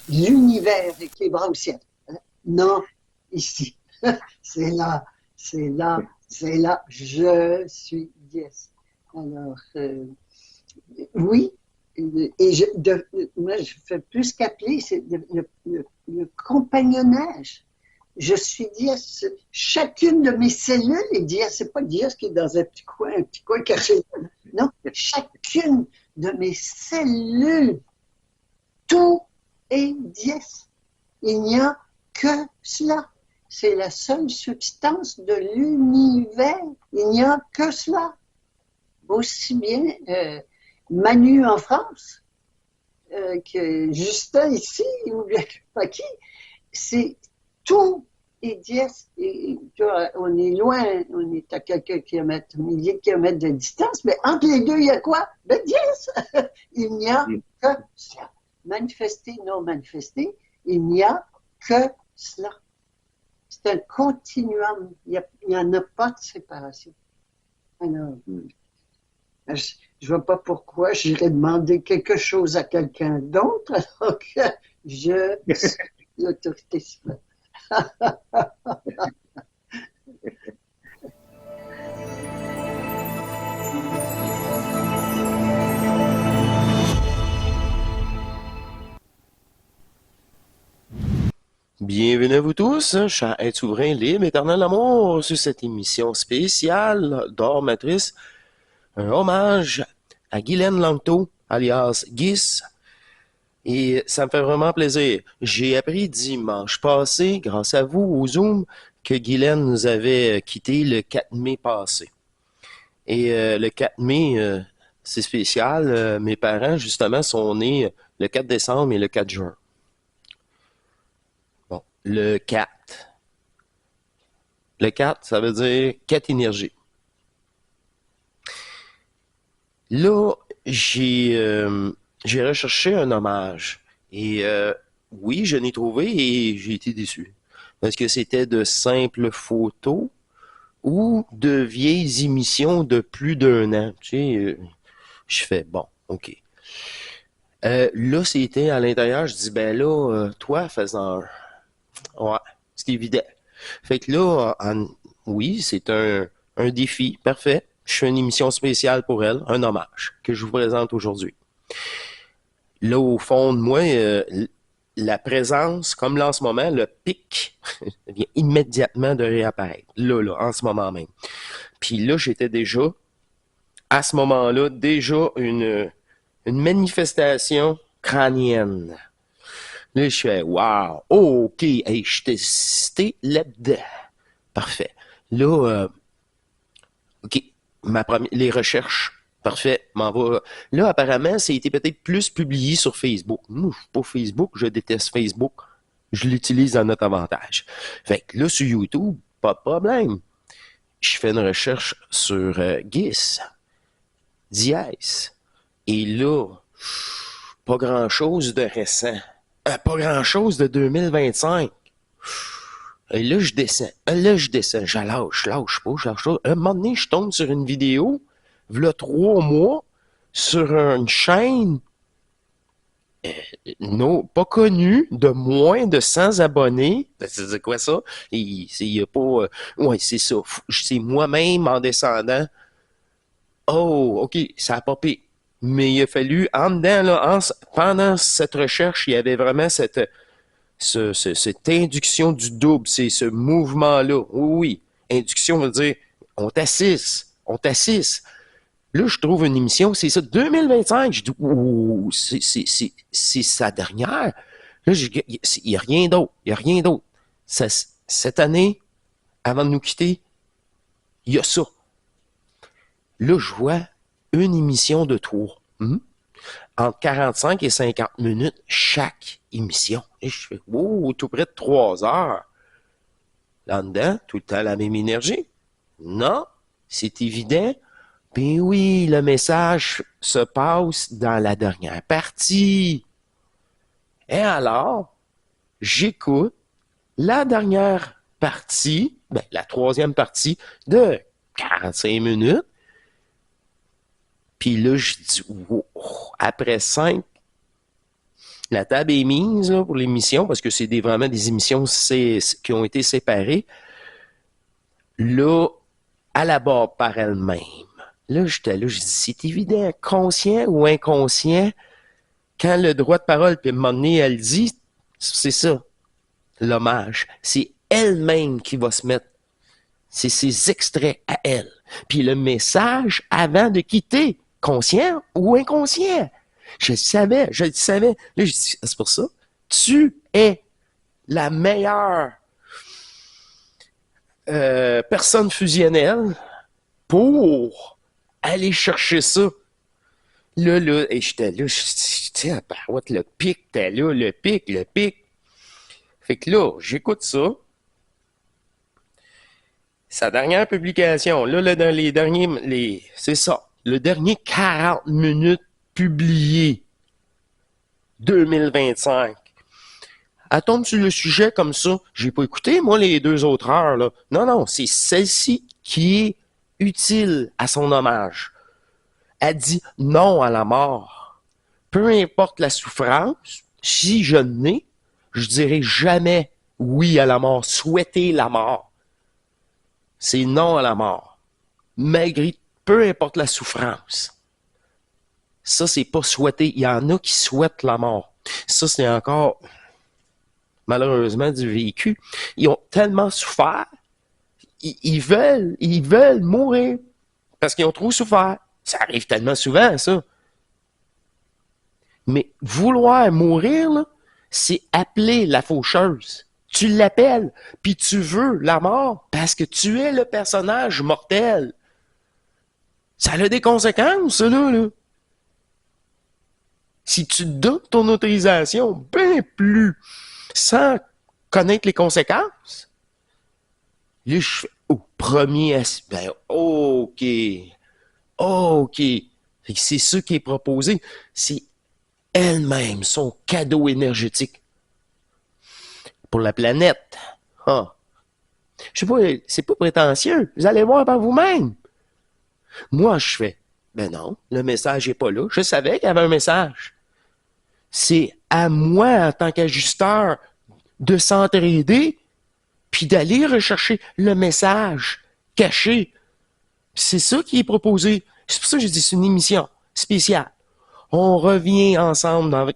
l'univers équilibré au ciel. Non, ici. C'est là, c'est là, c'est là. Je suis yes. Alors, oui, et moi, je fais plus qu'appeler, c'est le compagnonnage. Je suis dièse. Chacune de mes cellules est dièse. C'est pas dièse qui est dans un petit coin caché. Non, chacune de mes cellules, tout est dièse. Il n'y a que cela. C'est la seule substance de l'univers. Il n'y a que cela. Aussi bien Manu en France que Justin ici, ou bien pas qui. C'est tout est dièse. On est loin, on est à quelques kilomètres, milliers de kilomètres de distance, mais entre les deux, il y a quoi? Ben dièse. Il n'y a que cela. Manifesté, non manifesté, il n'y a que cela. C'est un continuum. Il n'y en a pas de séparation. Alors, je ne vois pas pourquoi j'irais demander quelque chose à quelqu'un d'autre alors que je suis l'autorité suprême. Bienvenue à vous tous, cher être souverain, libre, éternel amour, sur cette émission spéciale d'Or Matrice, un hommage à Guylaine Langto, alias Guis, et ça me fait vraiment plaisir. J'ai appris dimanche passé, grâce à vous, au Zoom, que Guylaine nous avait quitté le 4 mai passé. Et le 4 mai, c'est spécial, mes parents, justement, sont nés le 4 décembre et le 4 juin. Bon, le 4. Le 4, ça veut dire 4 énergies. Là, j'ai recherché un hommage. Et oui, je l'ai trouvé et j'ai été déçu. Parce que c'était de simples photos ou de vieilles émissions de plus d'un an. Tu sais, je fais, bon, OK. Là, c'était à l'intérieur, je dis, ben là, toi, faisant un. Ouais, c'est évident. Fait que là, oui, c'est un défi, parfait. Je fais une émission spéciale pour elle, un hommage que je vous présente aujourd'hui. Là, au fond de moi, la présence, comme là en ce moment, le pic vient immédiatement de réapparaître. Là, en ce moment même. Puis là, j'étais déjà, à ce moment-là, déjà une manifestation crânienne. Là, je fais, wow, oh, OK, hey, je t'ai cité là-dedans. Parfait. Là, OK, les recherches. Parfait, m'en va. Là, apparemment, ça a été peut-être plus publié sur Facebook. Moi, je suis pas Facebook, je déteste Facebook. Je l'utilise à notre avantage. Fait que là, sur YouTube, pas de problème. Je fais une recherche sur GIS, dièse. Et là, pas grand-chose de récent. Pas grand-chose de 2025. Et là, je descends. Je lâche pas. Un moment donné, je tombe sur une vidéo, v'là 3 mois, sur une chaîne non, pas connue, de moins de 100 abonnés. C'est quoi ça? Il y a pas... ouais, c'est ça. C'est moi-même en descendant. Oh, OK, ça a popé. Mais il a fallu, en dedans, là, pendant cette recherche, il y avait vraiment cette induction du double, c'est ce mouvement-là. Oui, induction veut dire on t'assiste, on t'assiste. Là, je trouve une émission, c'est ça, 2025. Je dis, ouh, c'est sa dernière. Là, il n'y a rien d'autre. Il n'y a rien d'autre. Cette année, avant de nous quitter, il y a ça. Là, je vois une émission de 3. Entre 45 et 50 minutes chaque émission. Et je fais, oh, tout près de 3 heures. Là-dedans, tout le temps la même énergie. Non, c'est évident. Ben oui, le message se passe dans la dernière partie. Et alors, j'écoute la dernière partie, ben, la troisième partie de 45 minutes. Puis là, je dis, wow, après 5, La table est mise là, pour l'émission, parce que c'est vraiment des émissions qui ont été séparées. Là, à la barre par elle-même. Là, j'étais là, je dis, c'est évident, conscient ou inconscient, quand le droit de parole, puis à un moment donné, elle dit, c'est ça, l'hommage. C'est elle-même qui va se mettre. C'est ses extraits à elle. Puis le message avant de quitter, conscient ou inconscient. Je le savais. Là, je dis, c'est pour ça. Tu es la meilleure personne fusionnelle pour aller chercher ça. Là, et j'étais là, tiens, parouette, le pic, t'es là, le pic. Fait que là, j'écoute ça. Sa dernière publication, là dans les derniers, c'est ça, le dernier 40 minutes publié, 2025. Elle tombe sur le sujet comme ça. J'ai pas écouté, moi, les 2 autres heures, là. Non, c'est celle-ci qui est utile à son hommage. Elle dit non à la mort. Peu importe la souffrance, si je n'ai, je dirai jamais oui à la mort, souhaiter la mort. C'est non à la mort. Malgré, peu importe la souffrance. Ça, c'est pas souhaiter. Il y en a qui souhaitent la mort. Ça, c'est encore, malheureusement, du vécu. Ils ont tellement souffert, ils veulent mourir parce qu'ils ont trop souffert. Ça arrive tellement souvent, ça. Mais vouloir mourir, là, c'est appeler la faucheuse. Tu l'appelles, puis tu veux la mort parce que tu es le personnage mortel. Ça a des conséquences, là. Si tu donnes ton autorisation bien plus sans connaître les conséquences, là, je fais au premier ben, OK. C'est ça qui est proposé. C'est elle-même, son cadeau énergétique pour la planète. Ah. Je sais pas, c'est pas prétentieux. Vous allez voir par vous-même. Moi, je fais, ben non, le message est pas là. Je savais qu'il y avait un message. C'est à moi, en tant qu'ajusteur, de s'entraider, puis d'aller rechercher le message caché. C'est ça qui est proposé. C'est pour ça que je dis c'est une émission spéciale. On revient ensemble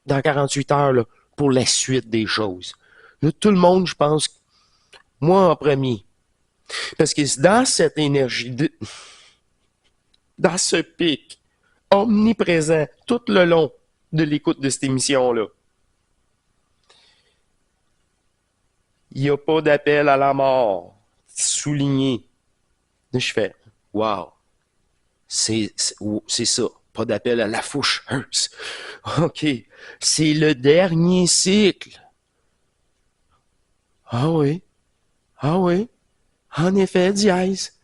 dans 48 heures là, pour la suite des choses. Là, tout le monde, je pense, moi en premier. Parce que dans cette énergie, dans ce pic omniprésent tout le long de l'écoute de cette émission-là, il n'y a pas d'appel à la mort. Souligné. Là, je fais, wow, c'est ça. Pas d'appel à la faucheuse. OK. C'est le dernier cycle. Ah oui. En effet, dièse.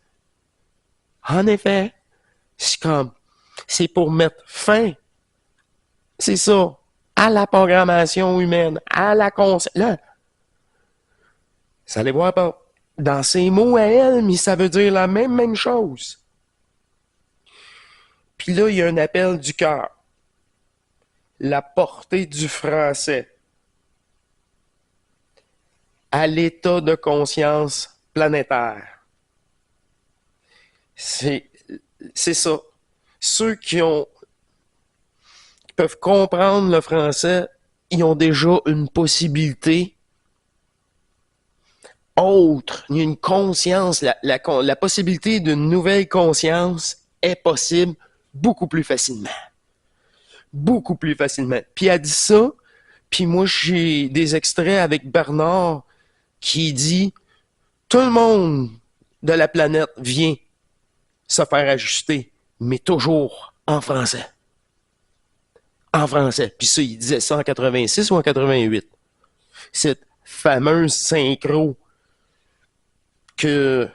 En effet. C'est pour mettre fin. C'est ça. À la programmation humaine. À la conscience. Là, ça allait voir pas. Dans ses mots à elle, mais ça veut dire la même chose. Puis là, il y a un appel du cœur. La portée du français à l'état de conscience planétaire. C'est ça. Ceux qui peuvent comprendre le français, ils ont déjà une possibilité autre. Il y a une conscience. La possibilité d'une nouvelle conscience est possible beaucoup plus facilement. Beaucoup plus facilement. Puis elle dit ça, puis moi j'ai des extraits avec Bernard qui dit « Tout le monde de la planète vient se faire ajuster, mais toujours en français. » En français. Puis ça, il disait ça en 86 ou en 88. Cette fameuse synchro que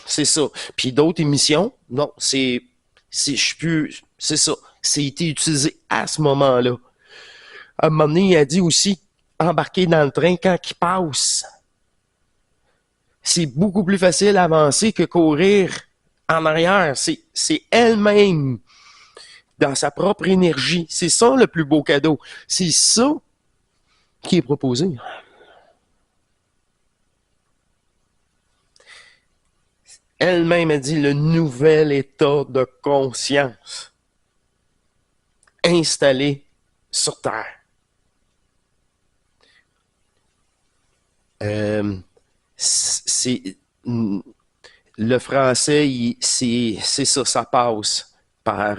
c'est ça. Puis d'autres émissions, non, c'est ça. C'est été utilisé à ce moment-là. À un moment donné, il a dit aussi, embarquer dans le train quand il passe. C'est beaucoup plus facile à avancer que courir en arrière. C'est elle-même. dans sa propre énergie. C'est ça le plus beau cadeau. C'est ça qui est proposé. Elle-même a dit le nouvel état de conscience installé sur Terre. C'est le français, c'est ça, ça passe par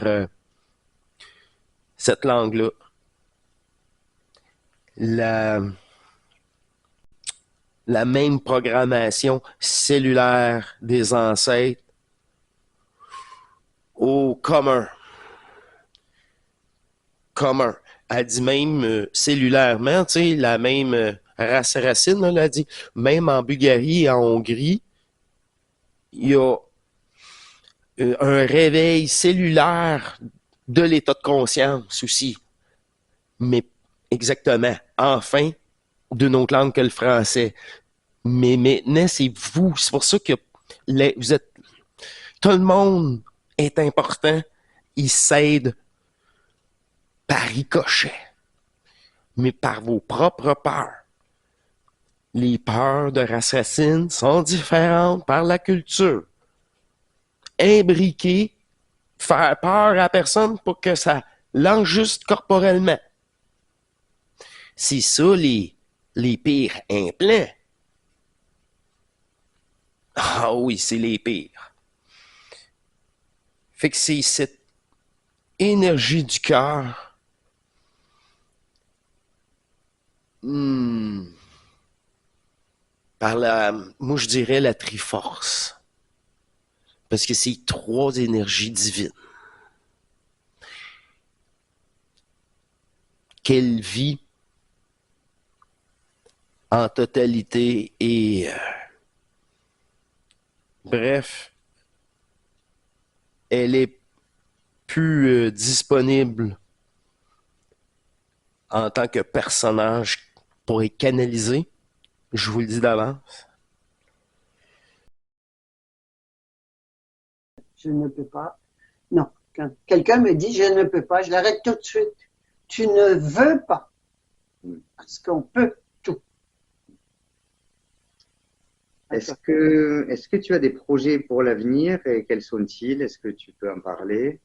cette langue-là. La même programmation cellulaire des ancêtres au commun. Elle dit même cellulairement, tu sais, la même race racine, elle a dit, même en Bulgarie et en Hongrie, il y a un réveil cellulaire de l'état de conscience aussi. Mais exactement, enfin, d'une autre langue que le français. Mais maintenant, c'est vous. C'est pour ça que vous êtes... Tout le monde est important. Il s'aide par ricochet, mais par vos propres peurs. Les peurs de race racine sont différentes par la culture. Imbriquer, faire peur à personne pour que ça l'enjuste corporellement. C'est ça les pires implants. Ah oui, c'est les pires. Fait que c'est cette énergie du cœur. Moi je dirais la triforce. Parce que c'est 3 énergies divines. Qu'elle vit en totalité et bref, elle est plus disponible en tant que personnage pour être canalisé. Je vous le dis d'avance. Je ne peux pas. Non, quand quelqu'un me dit je ne peux pas, je l'arrête tout de suite. Tu ne veux pas. Parce qu'on peut tout. Est-ce que tu as des projets pour l'avenir et quels sont-ils? Est-ce que tu peux en parler?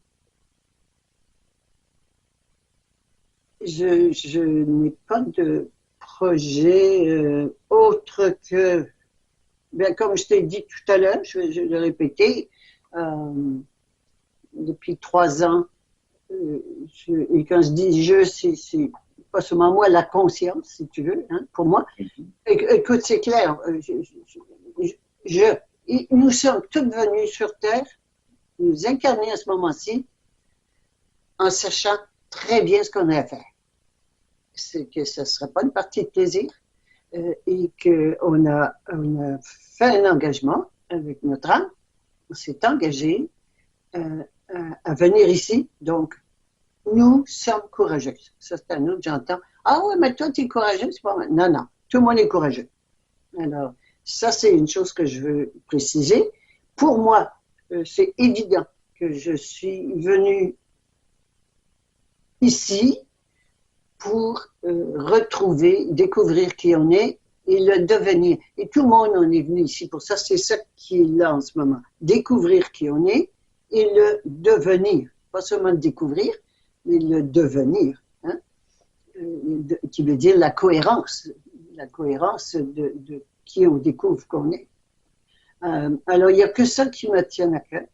Je n'ai pas de projet autre que, bien, comme je t'ai dit tout à l'heure, je vais le répéter, depuis 3 ans, et quand je dis je, c'est pas seulement moi, la conscience, si tu veux, hein, pour moi. Écoute, c'est clair, nous sommes tous venus sur Terre, nous incarner à ce moment-ci, en sachant très bien ce qu'on a à faire. C'est que ce ne sera pas une partie de plaisir et qu'on a fait un engagement avec notre âme, on s'est engagé à venir ici. Donc, nous sommes courageux. Ça, c'est un autre, j'entends. Ah ouais, mais toi, tu es courageux, c'est pas mal. Non, non, tout le monde est courageux. Alors, ça, c'est une chose que je veux préciser. Pour moi, c'est évident que je suis venue ici pour retrouver, découvrir qui on est et le devenir. Et tout le monde en est venu ici pour ça. C'est ça qui est là en ce moment. Découvrir qui on est et le devenir. Pas seulement le découvrir, mais le devenir. Hein? Qui veut dire la cohérence. La cohérence de qui on découvre qu'on est. Alors, il n'y a que ça qui me tient à cœur.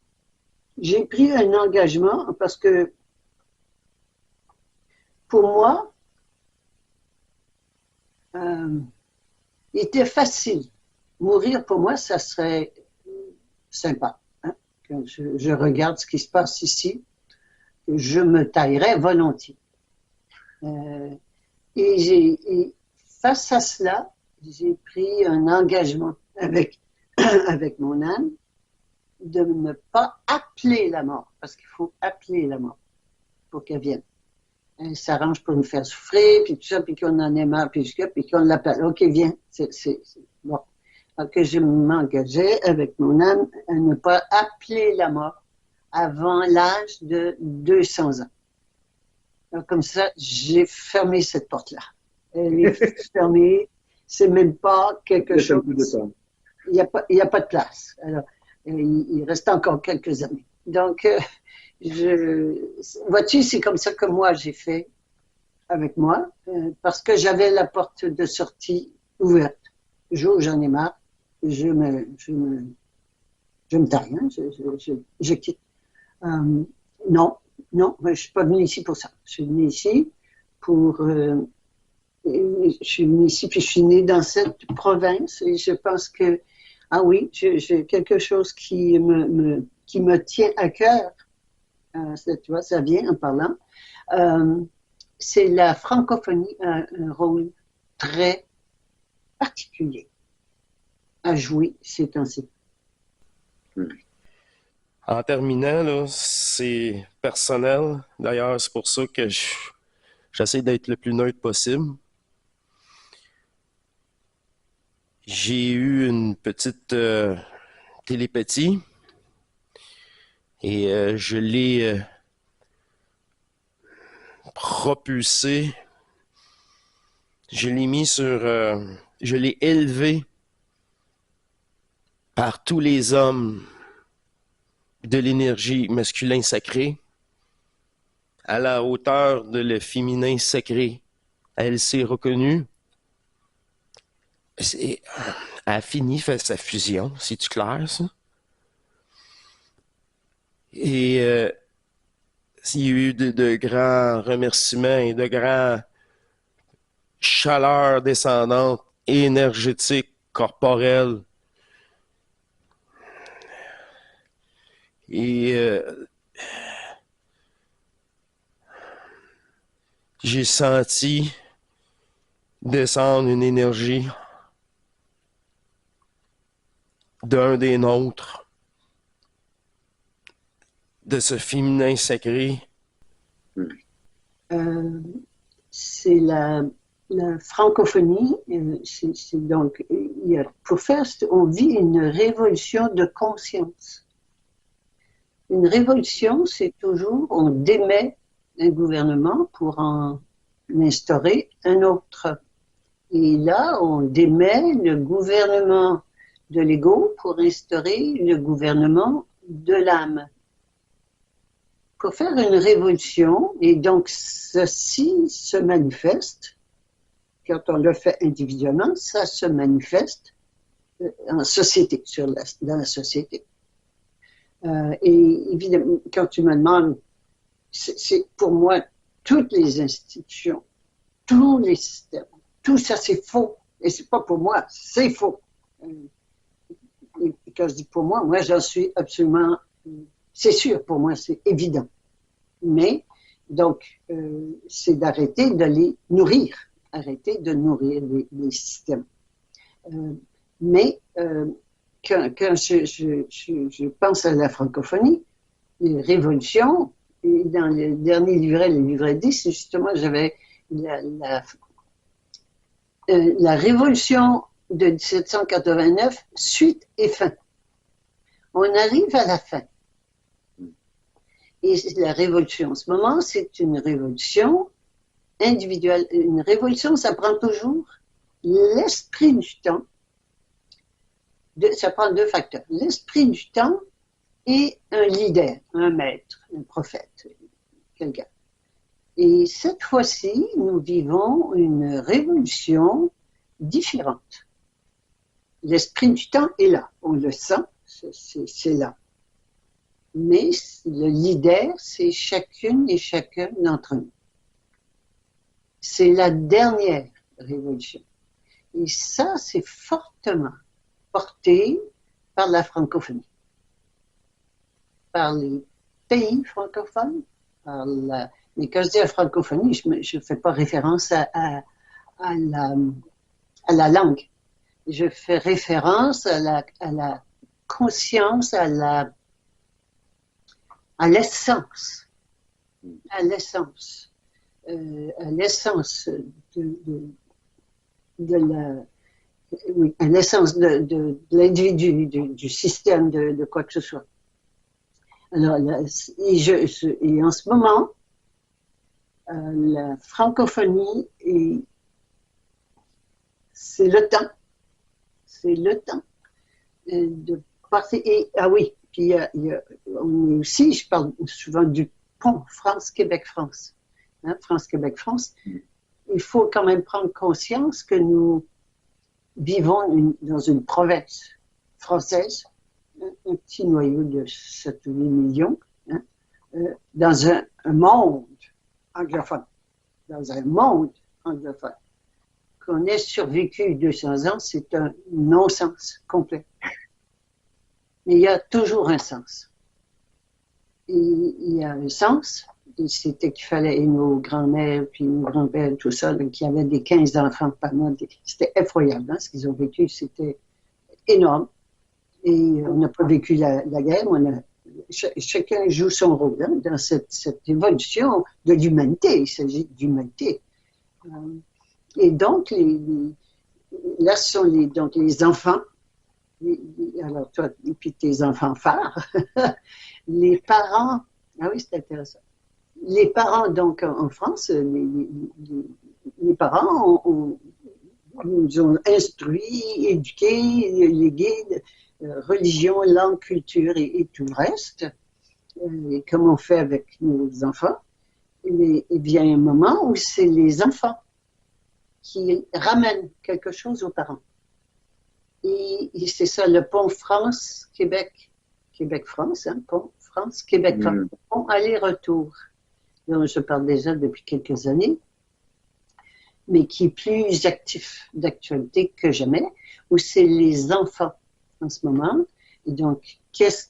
J'ai pris un engagement parce que pour moi, il était facile. Mourir, pour moi, ça serait sympa. Hein? Quand je regarde ce qui se passe ici, je me taillerais volontiers. Et face à cela, j'ai pris un engagement avec mon âme de ne pas appeler la mort, parce qu'il faut appeler la mort pour qu'elle vienne. Elle s'arrange pour nous faire souffrir, puis tout ça, puis qu'on en ait marre, puis qu'on l'appelle. OK, viens. C'est bon. Donc, je m'engageais avec mon âme à ne pas appeler la mort, avant l'âge de 200 ans. Donc, comme ça, j'ai fermé cette porte-là. Elle est fermée. C'est même pas quelque Laisse un chose. peu de temps. Il y a pas de place. Alors, il reste encore quelques années. Donc, vois-tu, c'est comme ça que moi j'ai fait avec moi, parce que j'avais la porte de sortie ouverte. Le jour où j'en ai marre, je me taille, hein, je quitte. Non, non, je suis pas venue ici pour ça. Je suis venue ici pour, je suis venue ici puis je suis née dans cette province et je pense que, ah oui, j'ai quelque chose qui me tient à cœur. Tu vois, ça vient en parlant. C'est la francophonie a un rôle très particulier à jouer ces temps-ci. En terminant, là, c'est personnel. D'ailleurs, c'est pour ça que j'essaie d'être le plus neutre possible. J'ai eu une petite télépathie et je l'ai propulsé. Je l'ai mis sur... je l'ai élevé par tous les hommes de l'énergie masculin sacré à la hauteur de le féminin sacré. Elle s'est reconnue. Elle a fini faire sa fusion. C'est-tu clair, ça? Et il y a eu de grands remerciements et de grandes chaleurs descendantes, énergétiques, corporelles. Et j'ai senti descendre une énergie d'un des nôtres, de ce féminin sacré. C'est la francophonie. Donc, pour faire, on vit une révolution de conscience. Une révolution, c'est toujours, on démet un gouvernement pour en instaurer un autre. Et là, on démet le gouvernement de l'ego pour instaurer le gouvernement de l'âme. Pour faire une révolution, et donc ceci se manifeste, quand on le fait individuellement, ça se manifeste en société, dans la société. Et évidemment, quand tu me demandes, c'est pour moi, toutes les institutions, tous les systèmes, tout ça c'est faux. Et c'est pas pour moi, c'est faux. Et quand je dis pour moi j'en suis absolument, c'est sûr pour moi, c'est évident. Mais, donc, c'est d'arrêter de les nourrir, arrêter de nourrir les systèmes. Mais, quand je pense à la francophonie, les révolutions, et dans le dernier livret, le livret 10, justement, j'avais la révolution de 1789, suite et fin. On arrive à la fin. Et la révolution, en ce moment, c'est une révolution individuelle. Une révolution, ça prend toujours l'esprit du temps. Ça prend deux facteurs. L'esprit du temps et un leader, un maître, un prophète, quelqu'un. Et cette fois-ci, nous vivons une révolution différente. L'esprit du temps est là. On le sent, c'est là. Mais le leader, c'est chacune et chacun d'entre nous. C'est la dernière révolution. Et ça, c'est fortement porté par la francophonie, par les pays francophones, mais quand je dis la francophonie, je ne fais pas référence à la langue. Je fais référence à la conscience, à l'essence, à l'essence à l'essence de l'individu, du système, de quoi que ce soit. Alors, et en ce moment, la francophonie, c'est le temps. C'est le temps de passer. Et, ah oui, puis on est aussi, je parle souvent du pont France-Québec-France. Hein, France-Québec-France. Il faut quand même prendre conscience que nous vivons dans une province française, un petit noyau de 7 ou 8 millions, hein, dans un monde anglophone. Dans un monde anglophone. Qu'on ait survécu 200 ans, c'est un non-sens complet. Mais il y a toujours un sens. Et il y a un sens, et c'était qu'il fallait, et nos grands-mères, puis nos grands-pères, tout ça, qui avaient des 15 enfants par mois, c'était effroyable, hein, ce qu'ils ont vécu, c'était énorme. Et on n'a pas vécu la guerre, chacun joue son rôle hein, dans cette évolution de l'humanité, il s'agit d'humanité. Et donc, là, ce sont les enfants, alors toi, et puis tes enfants phares, les parents, ah oui, c'est intéressant. Les parents, donc, en France, les parents nous ont instruits, éduqués, les guides, religion, langue, culture et tout le reste, et comme on fait avec nos enfants. Mais il vient un moment où c'est les enfants qui ramènent quelque chose aux parents. Et c'est ça, le pont France-Québec, Québec-France, hein, pont France-Québec-France, pont aller-retour, dont je parle déjà depuis quelques années, mais qui est plus actif d'actualité que jamais, où c'est les enfants en ce moment. Et donc, qu'est-ce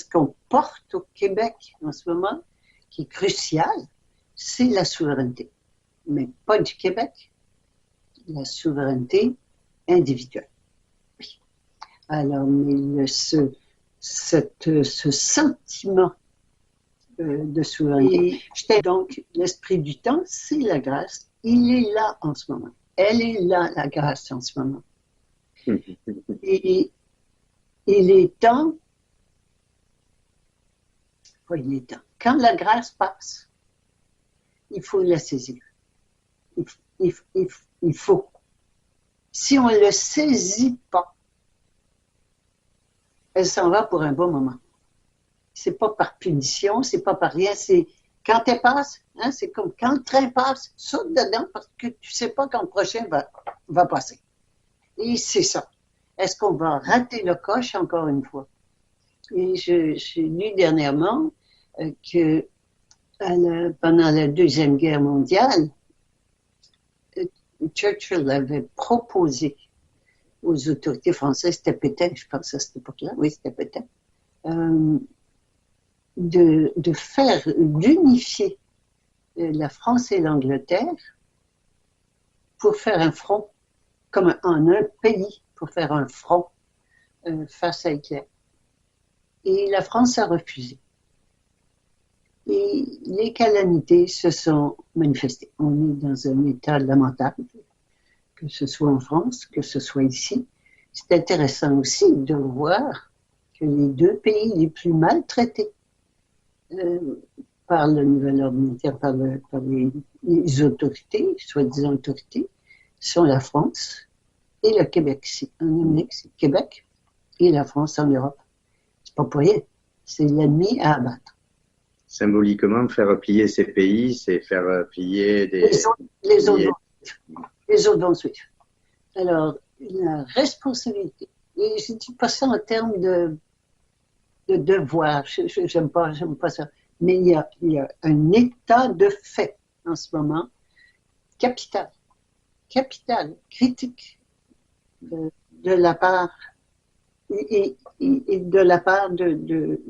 qu'on porte au Québec en ce moment, qui est crucial, c'est la souveraineté, mais pas du Québec, la souveraineté individuelle. Alors, mais ce sentiment de souveraineté, donc l'esprit du temps, c'est la grâce. Il est là en ce moment. Elle est là, la grâce, en ce moment. Et il est temps, quand la grâce passe, il faut la saisir. Il faut. Si on ne le saisit pas, elle s'en va pour un bon moment. C'est pas par punition, c'est pas par rien, c'est quand elle passe, hein, c'est comme quand le train passe, saute dedans parce que tu sais pas quand le prochain va passer. Et c'est ça. Est-ce qu'on va rater le coche encore une fois? Et j'ai lu dernièrement que pendant la Deuxième Guerre mondiale, Churchill avait proposé aux autorités françaises, c'était Pétain, je pense à cette époque-là, oui, c'était Pétain, d'unifier la France et l'Angleterre pour faire un front, comme en un pays, pour faire un front face à Hitler. Et la France a refusé. Et les calamités se sont manifestées. On est dans un état lamentable, que ce soit en France, que ce soit ici. C'est intéressant aussi de voir que les deux pays les plus maltraités par le nouvel ordre militaire, par les autorités, soi-disant autorités, sont la France et le Québec. En Amérique, c'est le Québec et la France en Europe. C'est pas pour rien. C'est l'ennemi à abattre. Symboliquement, faire plier ces pays, c'est faire plier des... Les autres vont suivre. Alors, la responsabilité, et je ne dis pas ça en termes de devoir, j'aime pas ça, mais il y a un état de fait en ce moment, capital, critique, de la part, et de la part de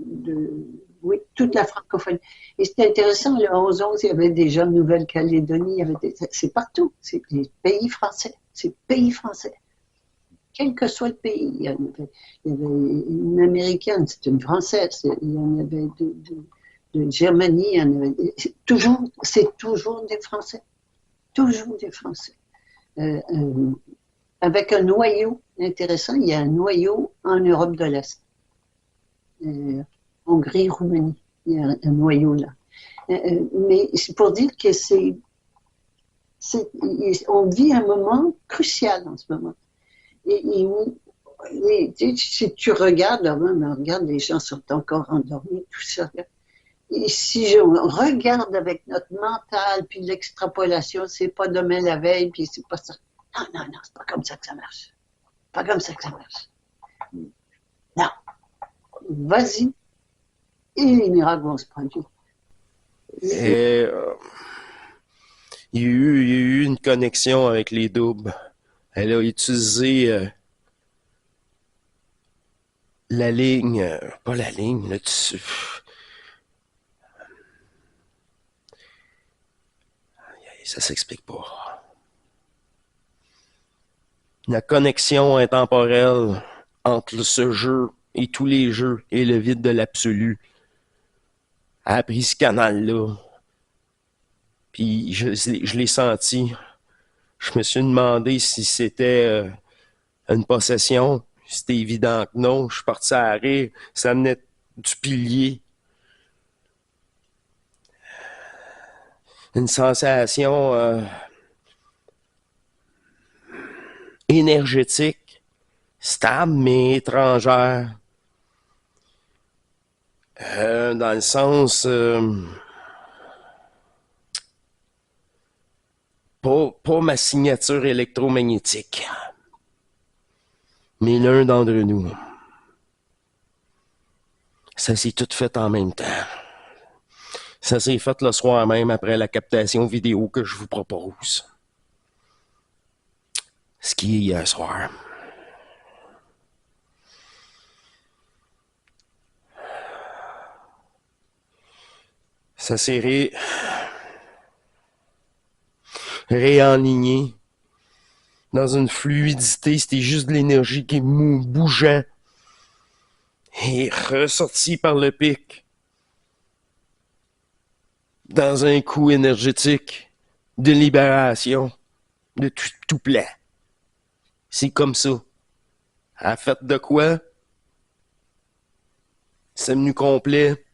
oui, toute la francophonie. Et c'était intéressant, le 11-11, il y avait déjà Nouvelle-Calédonie, c'est partout, c'est les pays français, Quel que soit le pays, il y avait une américaine, c'est une française, il y en avait de Germanie, il y en avait, c'est toujours des Français, avec un noyau intéressant, il y a un noyau en Europe de l'Est. Hongrie-Roumanie. Il y a un noyau là. Mais c'est pour dire que on vit un moment crucial en ce moment. Si tu regardes, là, regarde, les gens sont encore endormis, tout ça. Et si on regarde avec notre mental, puis l'extrapolation, c'est pas demain la veille, puis c'est pas ça. Non, non, non, c'est pas comme ça que ça marche. Pas comme ça que ça marche. Non. Vas-y. Et les miracles vont se produire. Et il y a eu une connexion avec les doubles. Elle a utilisé la ligne, pas la ligne, là, ça s'explique pas. La connexion intemporelle entre ce jeu et tous les jeux et le vide de l'absolu a pris ce canal-là. Puis je l'ai senti. Je me suis demandé si c'était une possession. C'était évident que non. Je suis parti à rire. Ça venait du pilier. Une sensation énergétique, stable mais étrangère. Dans le sens... pas ma signature électromagnétique, mais l'un d'entre nous. Ça s'est tout fait en même temps. Ça s'est fait le soir même après la captation vidéo que je vous propose. Ce qui est hier soir. Ça s'est réaligné dans une fluidité. C'était juste de l'énergie qui bougeait et ressorti par le pic dans un coup énergétique de libération de tout plein. C'est comme ça. À fait de quoi? C'est venu complet.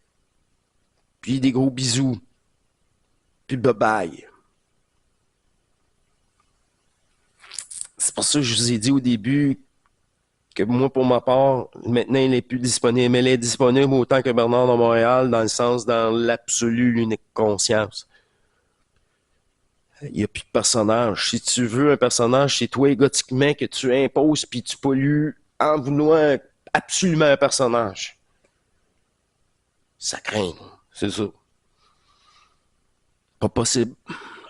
Puis des gros bisous. Puis bye-bye. C'est pour ça que je vous ai dit au début que moi, pour ma part, maintenant, elle n'est plus disponible. Mais elle est disponible autant que Bernard de Montréal, dans le sens, dans l'absolu, l'unique conscience. Il n'y a plus de personnage. Si tu veux un personnage, c'est toi égotiquement que tu imposes puis tu pollues en voulant absolument un personnage. Ça craint, c'est ça. Pas possible.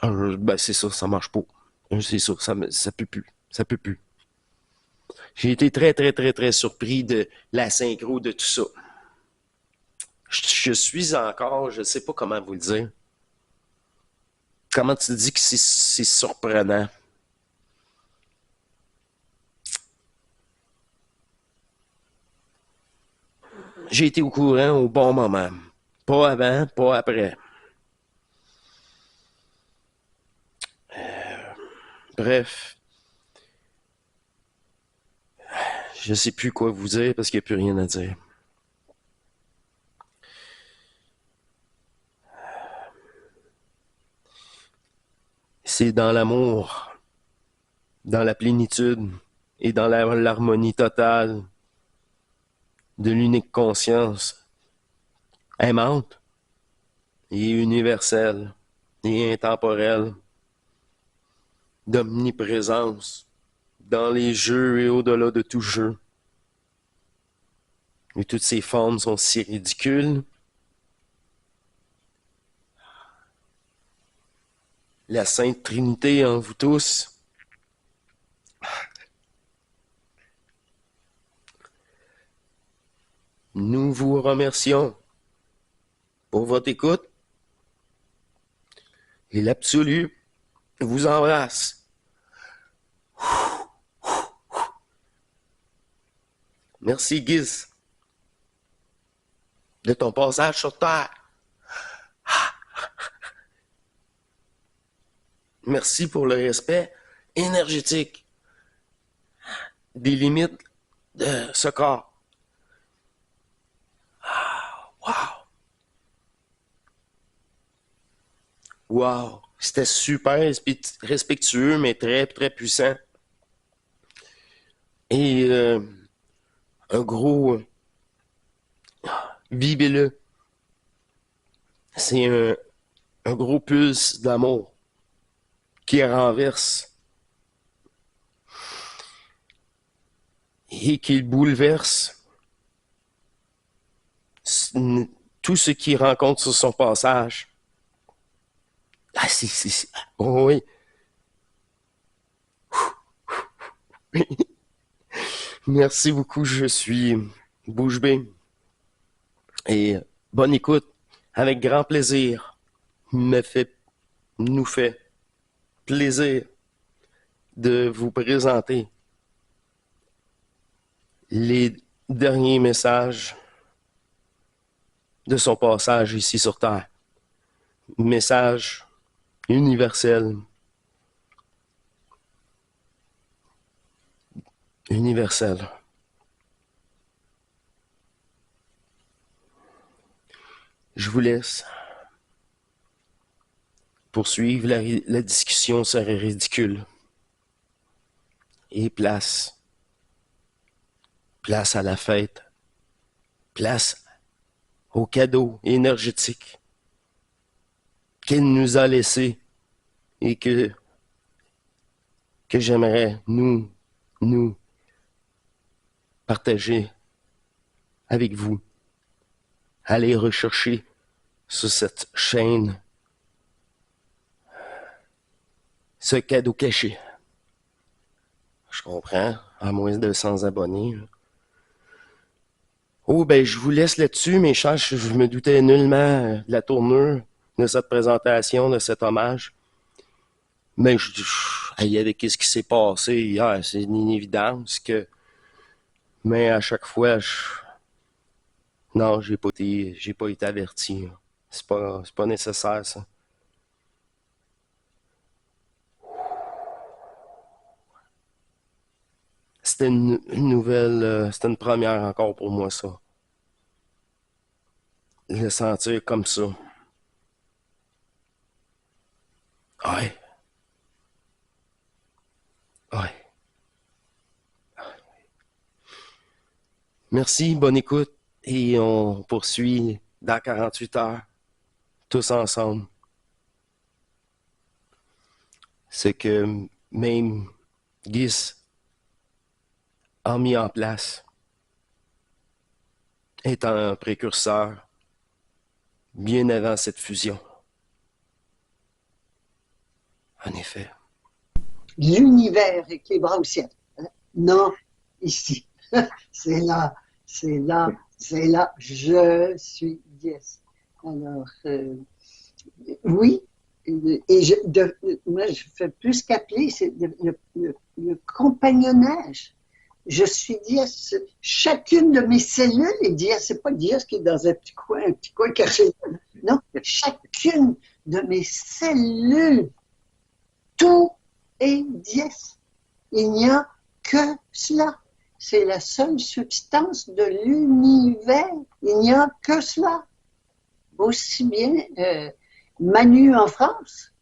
Ben c'est ça, ça marche pas. C'est ça, ça peut plus. Ça peut plus. J'ai été très, très, très, très surpris de la synchro de tout ça. Je suis encore, je sais pas comment vous le dire. Comment tu dis que c'est surprenant? J'ai été au courant au bon moment. Pas avant, pas après. Bref. Je sais plus quoi vous dire parce qu'il n'y a plus rien à dire. C'est dans l'amour, dans la plénitude et dans l'harmonie totale de l'unique conscience aimante et universelle et intemporelle d'omniprésence dans les jeux et au-delà de tout jeu. Et toutes ces formes sont si ridicules. La Sainte Trinité en vous tous. Nous vous remercions pour votre écoute et l'absolu vous embrasse. Merci Giz de ton passage sur Terre. Merci pour le respect énergétique des limites de ce corps. Wow! C'était super respectueux, mais très, très puissant. Et un gros vivez-le. C'est un gros pulse d'amour qui renverse et qui bouleverse tout ce qu'il rencontre sur son passage. Ah, oh oui. Merci beaucoup, je suis bouche bée. Et bonne écoute, avec grand plaisir. Nous fait plaisir de vous présenter les derniers messages de son passage ici sur Terre. Message universel. Universel. Je vous laisse poursuivre. La discussion serait ridicule. Et place à la fête. Place au cadeau énergétique qu'il nous a laissé et que j'aimerais nous partager avec vous. Allez rechercher sur cette chaîne ce cadeau caché. Je comprends, à moins de 100 abonnés. Oh, ben, je vous laisse là-dessus, mes chers. Je me doutais nullement de la tournure de cette présentation, de cet hommage. Mais avec ce qui s'est passé hier, c'est une évidence que. Mais à chaque fois, non, j'ai pas été averti. C'est pas nécessaire, ça. C'était une nouvelle, c'était une première encore pour moi, ça. Le sentir comme ça. Ouais. Ouais. Merci, bonne écoute. Et on poursuit dans 48 heures, tous ensemble. Ce que même Guis a mis en place, étant un précurseur bien avant cette fusion. En effet. L'univers équilibré au ciel. Non, ici. C'est là, c'est là, c'est là. Je suis yes. Alors, oui. Moi, je fais plus qu'appeler, c'est le compagnonnage. Je suis dièse. Chacune de mes cellules est dièse. C'est pas dièse qui est dans un petit coin caché. Non, chacune de mes cellules, tout est dièse. Il n'y a que cela. C'est la seule substance de l'univers. Il n'y a que cela. Aussi bien Manu en France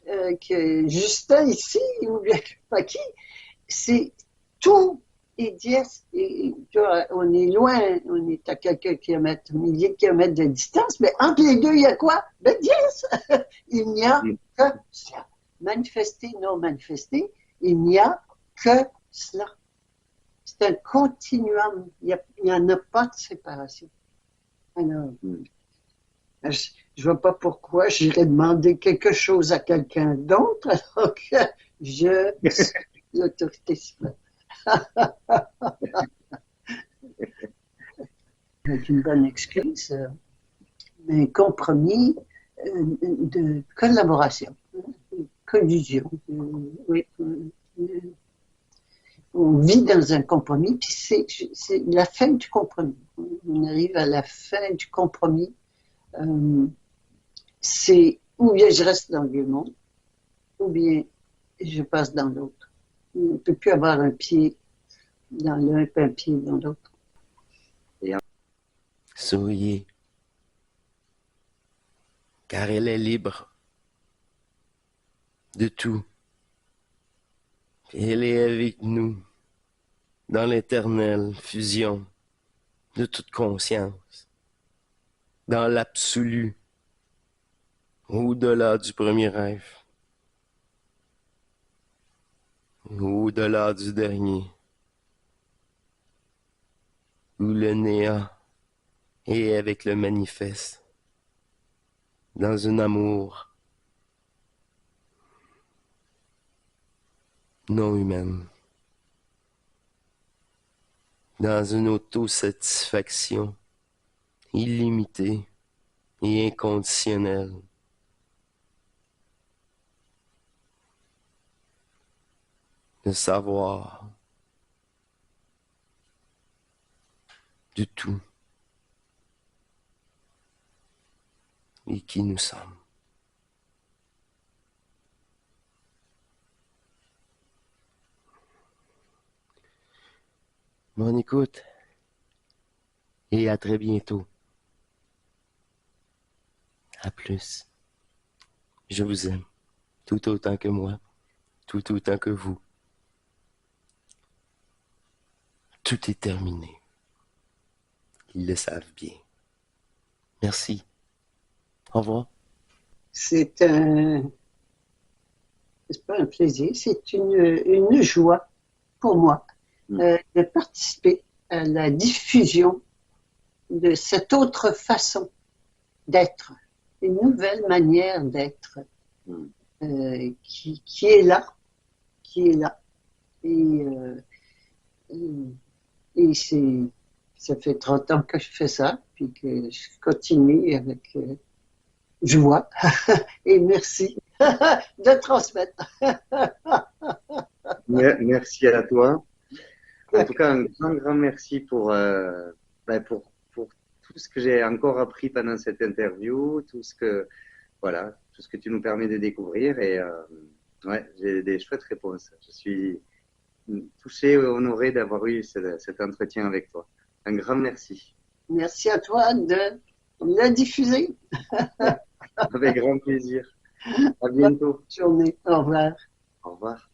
que Justin ici, ou bien pas qui. C'est tout est dièse. On est loin, on est à quelques kilomètres, milliers de kilomètres de distance, mais entre les deux, il y a quoi? Ben dièse. Il n'y a que cela. Manifesté, non manifesté, il n'y a que cela. C'est un continuum. Il n'y en a pas de séparation. Alors, je ne vois pas pourquoi j'irais demander quelque chose à quelqu'un d'autre alors que je suis l'autorité suprême. Avec une bonne excuse, un compromis de collaboration, collusion. Oui. On vit dans un compromis, puis c'est la fin du compromis. On arrive à la fin du compromis. C'est ou bien je reste dans le monde, ou bien je passe dans l'autre. On ne peut plus avoir un pied dans l'un et un pied dans l'autre. Souriez, car elle est libre de tout. Elle est avec nous dans l'éternelle fusion de toute conscience, dans l'absolu, au-delà du premier rêve, au-delà du dernier, où le néant est avec le manifeste, dans un amour non humaine, dans une autosatisfaction illimitée et inconditionnelle. De savoir du tout et qui nous sommes. Bonne écoute et à très bientôt. À plus. Je vous aime, tout autant que moi, tout autant que vous. Tout est terminé. Ils le savent bien. Merci. Au revoir. C'est pas un plaisir, c'est une joie pour moi de participer à la diffusion de cette autre façon d'être, une nouvelle manière d'être qui est là, qui est là. Et ça fait 30 ans que je fais ça, puis que je continue avec joie et merci de transmettre. Merci à toi. En tout cas, un grand merci pour tout ce que j'ai encore appris pendant cette interview, tout ce que tu nous permets de découvrir. Et ouais, j'ai des chouettes réponses. Je suis touché et honoré d'avoir eu cet entretien avec toi. Un grand merci. Merci à toi de le diffuser. Avec grand plaisir. À bientôt. Bonne journée. Au revoir. Au revoir.